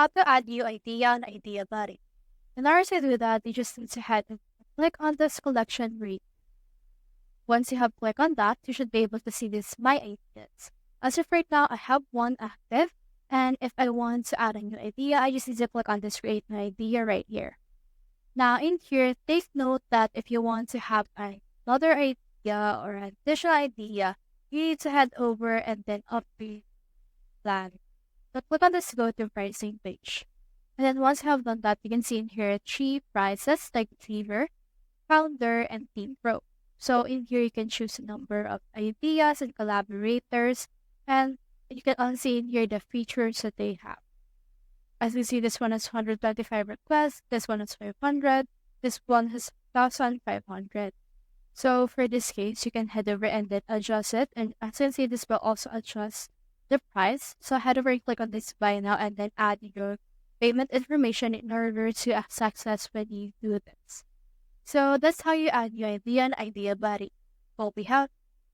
how to add new idea on IdeaBuddy. In order to do that, you just need to head and click on this collection read. Once you have clicked on that, you should be able to see this My Ideas. As of right now, I have one active, and if I want to add a new idea, I just need to click on this Create New Idea right here. Now in here, take note that if you want to have another idea or an additional idea, you need to head over and then update plan. So click on this Go to Pricing page. And then once you have done that, you can see in here 3 prices like Fever, Founder, and Team Pro. So in here, you can choose a number of ideas and collaborators, and you can also see in here the features that they have. As you see, this one has 125 requests, this one has 500, this one has 1,500. So for this case, you can head over and then adjust it. And as you can see, this will also adjust the price. So head over and click on this Buy Now and then add your payment information in order to have success when you do this. So that's how you add your idea on IdeaBuddy. Hope you help.